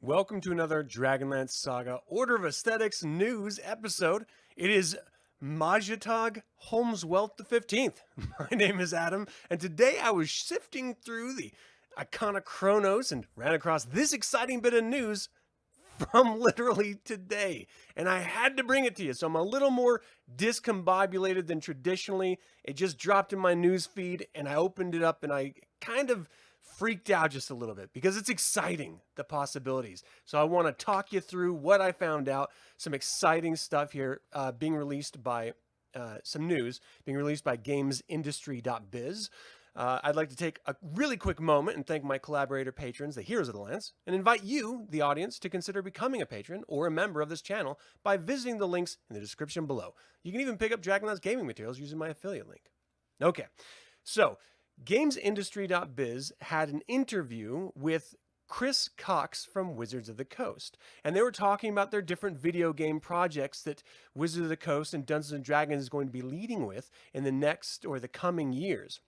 Welcome to another DragonLance Saga Order of Aesthetics news episode. It is Majatog Holmeswelt the 15th. My name is Adam, and today I was sifting through the Icona Chronos and ran across this exciting bit of news from literally today. And I had to bring it to you, so I'm a little more discombobulated than traditionally. It just dropped in my news feed, and I opened it up, and I kind of freaked out just a little bit because it's exciting, the possibilities. So I want to talk you through what I found out, some exciting stuff here being released by some news being released by GamesIndustry.biz. I'd like to take a really quick moment and thank my collaborator patrons, the Heroes of the Lance, and invite you, the audience, to consider becoming a patron or a member of this channel by visiting the links in the description below. You can even pick up DragonLance gaming materials using my affiliate link. Okay, so GamesIndustry.biz had an interview with Chris Cox from Wizards of the Coast, and they were talking about their different video game projects that Wizards of the Coast and Dungeons & Dragons is going to be leading with in the next or the coming years.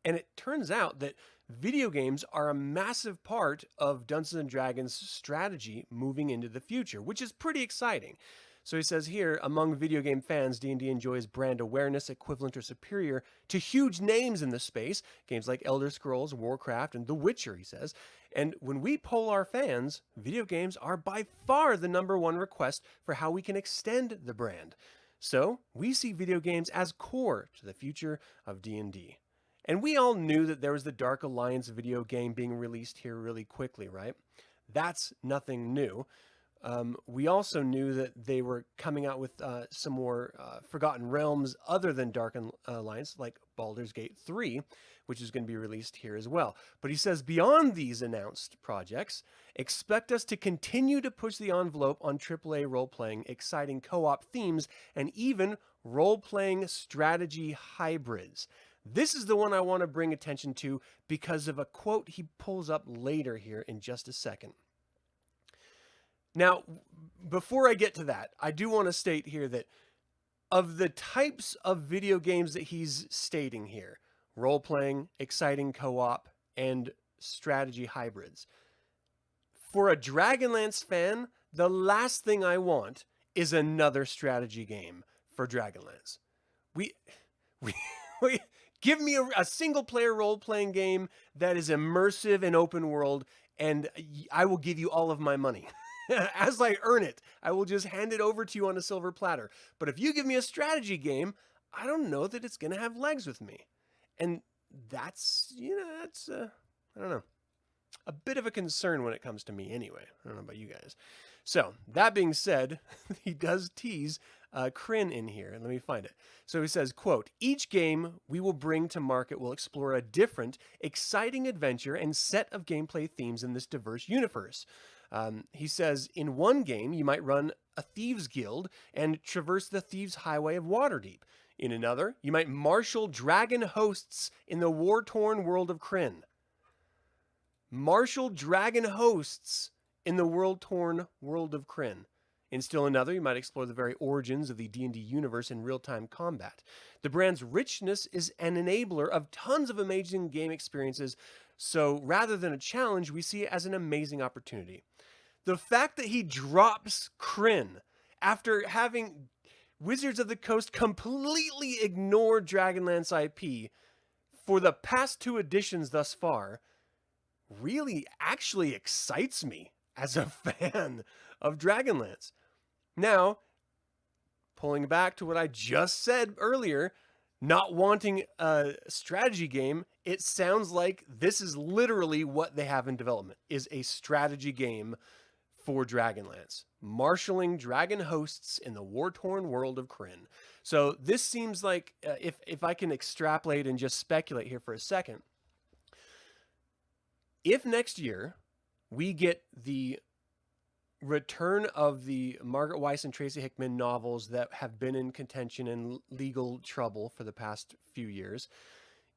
And it turns out that video games are a massive part of Dungeons & Dragons strategy moving into the future, which is pretty exciting. So he says here, among video game fans, D&D enjoys brand awareness equivalent or superior to huge names in the space, games like Elder Scrolls, Warcraft, and The Witcher, he says. And when we poll our fans, video games are by far the #1 request for how we can extend the brand. So we see video games as core to the future of D&D. And we all knew that there was the Dark Alliance video game being released here really quickly, right? That's nothing new. We also knew that they were coming out with some more Forgotten Realms other than Dark Alliance, like Baldur's Gate 3, which is going to be released here as well. But he says beyond these announced projects, expect us to continue to push the envelope on AAA role-playing, exciting co-op themes, and even role-playing strategy hybrids. This is the one I want to bring attention to because of a quote he pulls up later here in just a second. Now, before I get to that, I do want to state here that of the types of video games that he's stating here, role-playing, exciting co-op, and strategy hybrids, for a Dragonlance fan, the last thing I want is another strategy game for Dragonlance. We give me a single-player role-playing game that is immersive and open world, and I will give you all of my money. As I earn it, I will just hand it over to you on a silver platter. But if you give me a strategy game, I don't know that it's going to have legs with me. And that's, I don't know, a bit of a concern when it comes to me anyway. I don't know about you guys. So that being said, he does tease Krynn in here. Let me find it. So he says, quote, each game we will bring to market will explore a different, exciting adventure and set of gameplay themes in this diverse universe. He says, in one game, you might run a thieves guild and traverse the thieves' highway of Waterdeep. In another, you might marshal dragon hosts in the war-torn world of Krynn. Marshal dragon hosts in the world-torn world of Krynn. In still another, you might explore the very origins of the D&D universe in real-time combat. The brand's richness is an enabler of tons of amazing game experiences, so rather than a challenge, we see it as an amazing opportunity. The fact that he drops Krynn after having Wizards of the Coast completely ignore Dragonlance IP for the past 2 editions thus far really actually excites me as a fan of Dragonlance. Now, pulling back to what I just said earlier, not wanting a strategy game, it sounds like this is literally what they have in development, is a strategy game for Dragonlance, marshaling dragon hosts in the war-torn world of Krynn. So this seems like, if I can extrapolate and just speculate here for a second, if next year we get the return of the Margaret Weis and Tracy Hickman novels that have been in contention and legal trouble for the past few years,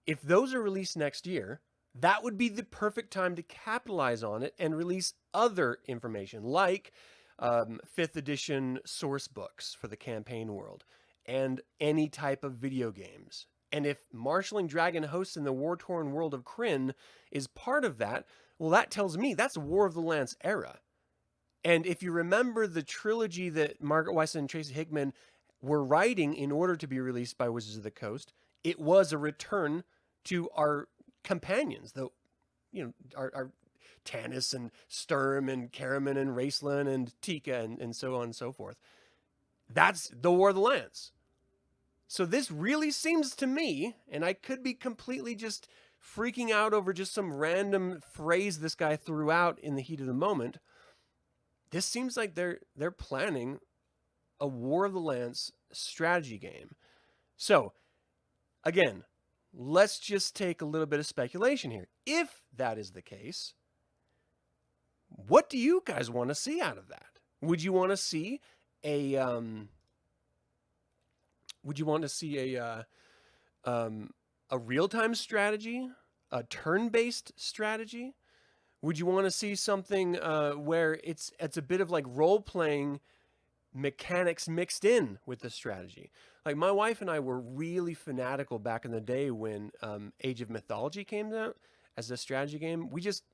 if those are released next year, that would be the perfect time to capitalize on it and release other information like 5th edition source books for the campaign world and any type of video games. And if marshaling dragon hosts in the war-torn world of Krynn is part of that, Well, that tells me that's War of the Lance era. And if you remember the trilogy that Margaret Weisman and Tracy Hickman were writing in order to be released by Wizards of the Coast, it was a return to our companions, our Tanis and Sturm and Karaman and Raceland and Tika and so on and so forth. That's the War of the Lance. So this really seems to me, and I could be completely just freaking out over just some random phrase this guy threw out in the heat of the moment. This seems like they're planning a War of the Lance strategy game. So, again, let's just take a little bit of speculation here. If that is the case, what do you guys want to see out of that? Would you want to see a real-time strategy, a turn-based strategy? Would you want to see something where it's a bit of like role-playing mechanics mixed in with the strategy? Like my wife and I were really fanatical back in the day when Age of Mythology came out as a strategy game. We just,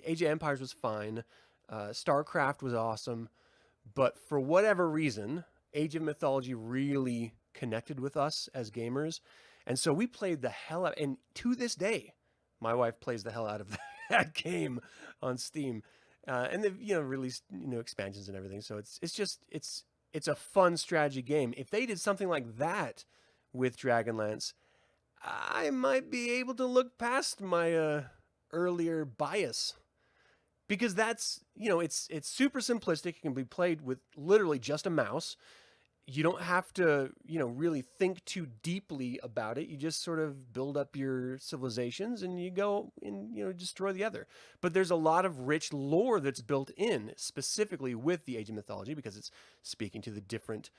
Age of Empires was fine. StarCraft was awesome. But for whatever reason, Age of Mythology really connected with us as gamers. And so we played the hell out. And to this day, my wife plays the hell out of that game on Steam. And they've, released, expansions and everything. So it's a fun strategy game. If they did something like that with Dragonlance, I might be able to look past my earlier bias, because that's, it's super simplistic. It can be played with literally just a mouse. You don't have to, really think too deeply about it. You just sort of build up your civilizations and you go and, destroy the other. But there's a lot of rich lore that's built in specifically with the Age of Mythology, because it's speaking to the different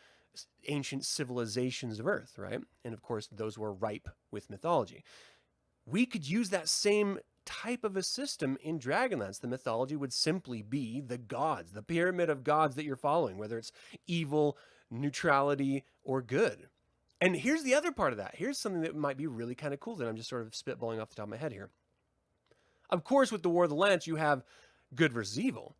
ancient civilizations of Earth, right? And of course, those were ripe with mythology. We could use that same type of a system in Dragonlance. The mythology would simply be the gods, the pyramid of gods that you're following, whether it's evil, neutrality, or good. And here's the other part of that. Here's something that might be really kind of cool that I'm just sort of spitballing off the top of my head here. Of course, with the War of the Lance, you have good versus evil.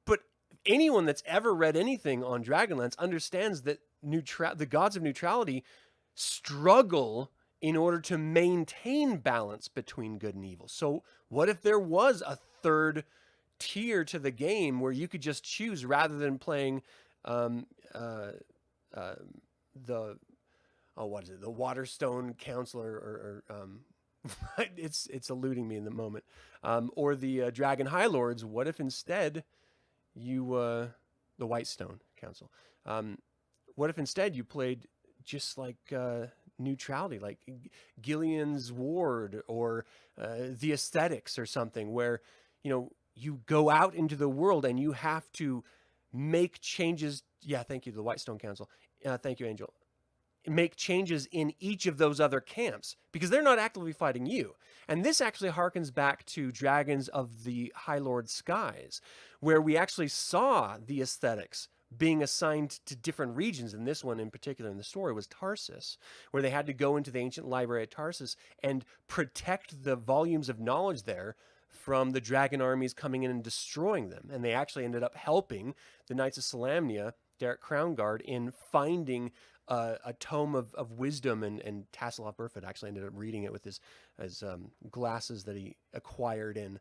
But anyone that's ever read anything on Dragonlance understands that the gods of neutrality struggle in order to maintain balance between good and evil. So what if there was a third tier to the game where you could just choose, rather than playing the Waterstone Counselor, or it's eluding me in the moment, or the Dragon High Lords? What if instead you the Whitestone Council? What if instead you played just like neutrality, like Gillian's Ward, or the Aesthetics, or something where you go out into the world and you have to make changes. Yeah, thank you, the Whitestone Council. Thank you, Angel. Make changes in each of those other camps, because they're not actively fighting you. And this actually harkens back to Dragons of the High Lord Skies, where we actually saw the Aesthetics being assigned to different regions. And this one in particular in the story was Tarsus, where they had to go into the ancient library at Tarsus and protect the volumes of knowledge there from the dragon armies coming in and destroying them. And they actually ended up helping the Knights of Solamnia, Derek Crownguard, in finding a tome of wisdom, and Tasselhoff Burfoot actually ended up reading it with his glasses that he acquired in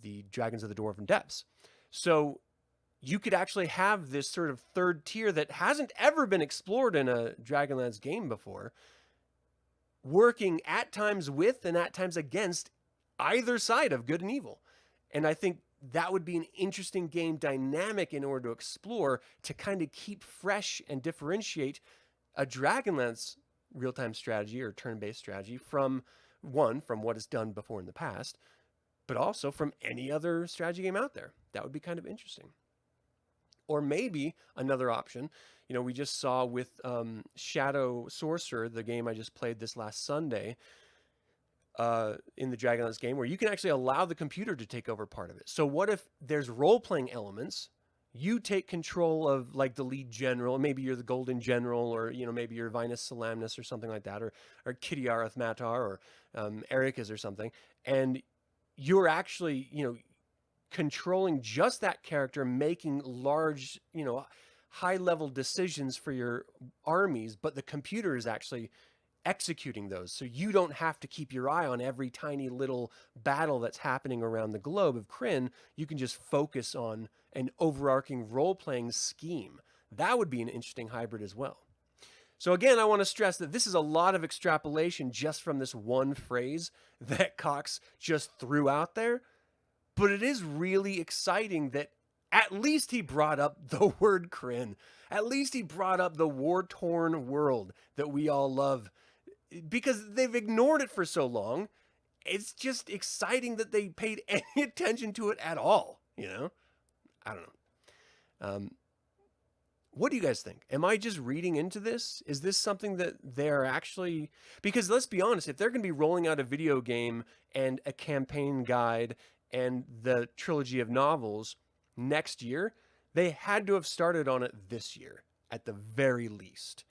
the Dragons of the Dwarven Depths. So you could actually have this sort of third tier that hasn't ever been explored in a Dragonlance game before, working at times with and at times against either side of good and evil. And I think that would be an interesting game dynamic in order to explore, to kind of keep fresh and differentiate a Dragonlance real-time strategy or turn-based strategy from what is done before in the past, but also from any other strategy game out there. That would be kind of interesting. Or maybe another option, we just saw with Shadow Sorcerer, the game I just played this last Sunday, in the Dragonlance game, where you can actually allow the computer to take over part of it. So what if there's role-playing elements? You take control of like the lead general, maybe you're the Golden General, or maybe you're Vinus Solamnus or something like that, or Kitty Matar, or Ericus or something, and you're actually, controlling just that character, making large, high level decisions for your armies, but the computer is actually executing those. So you don't have to keep your eye on every tiny little battle that's happening around the globe of Krynn. You can just focus on an overarching role playing scheme. That would be an interesting hybrid as well. So again, I want to stress that this is a lot of extrapolation just from this one phrase that Cox just threw out there. But it is really exciting that at least he brought up the word Krynn. At least he brought up the war-torn world that we all love, because they've ignored it for so long. It's just exciting that they paid any attention to it at all, I don't know. What do you guys think? Am I just reading into this? Is this something that they're actually... Because let's be honest, if they're going to be rolling out a video game and a campaign guide and the trilogy of novels next year, they had to have started on it this year, at the very least.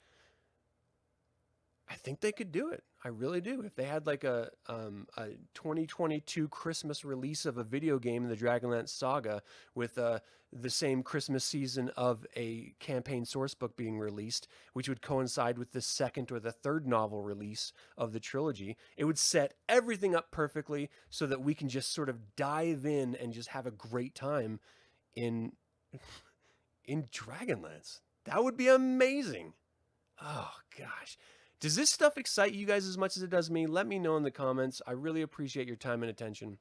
I think they could do it. I really do. If they had like a 2022 Christmas release of a video game in the DragonLance Saga with the same Christmas season of a campaign sourcebook being released, which would coincide with the second or the third novel release of the trilogy, it would set everything up perfectly so that we can just sort of dive in and just have a great time in Dragonlance. That would be amazing. Oh, gosh. Does this stuff excite you guys as much as it does me? Let me know in the comments. I really appreciate your time and attention.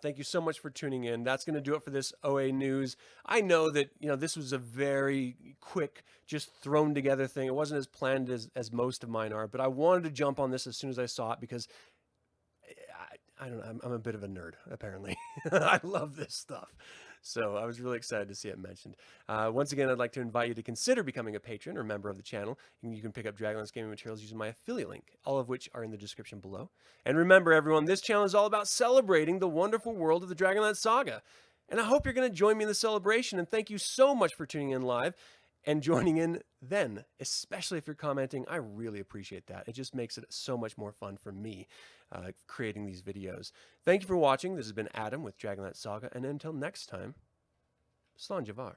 Thank you so much for tuning in. That's going to do it for this OA news. I know that this was a very quick, just thrown together thing. It wasn't as planned as most of mine are, but I wanted to jump on this as soon as I saw it because I don't know. I'm a bit of a nerd, apparently. I love this stuff. So I was really excited to see it mentioned. Once again, I'd like to invite you to consider becoming a patron or member of the channel. You can pick up Dragonlance gaming materials using my affiliate link, all of which are in the description below. And remember, everyone, this channel is all about celebrating the wonderful world of the Dragonlance Saga. And I hope you're going to join me in the celebration. And thank you so much for tuning in live and joining in then, especially if you're commenting. I really appreciate that. It just makes it so much more fun for me creating these videos. Thank you for watching. This has been Adam with Dragonlance Saga, and until next time, Slan Javar.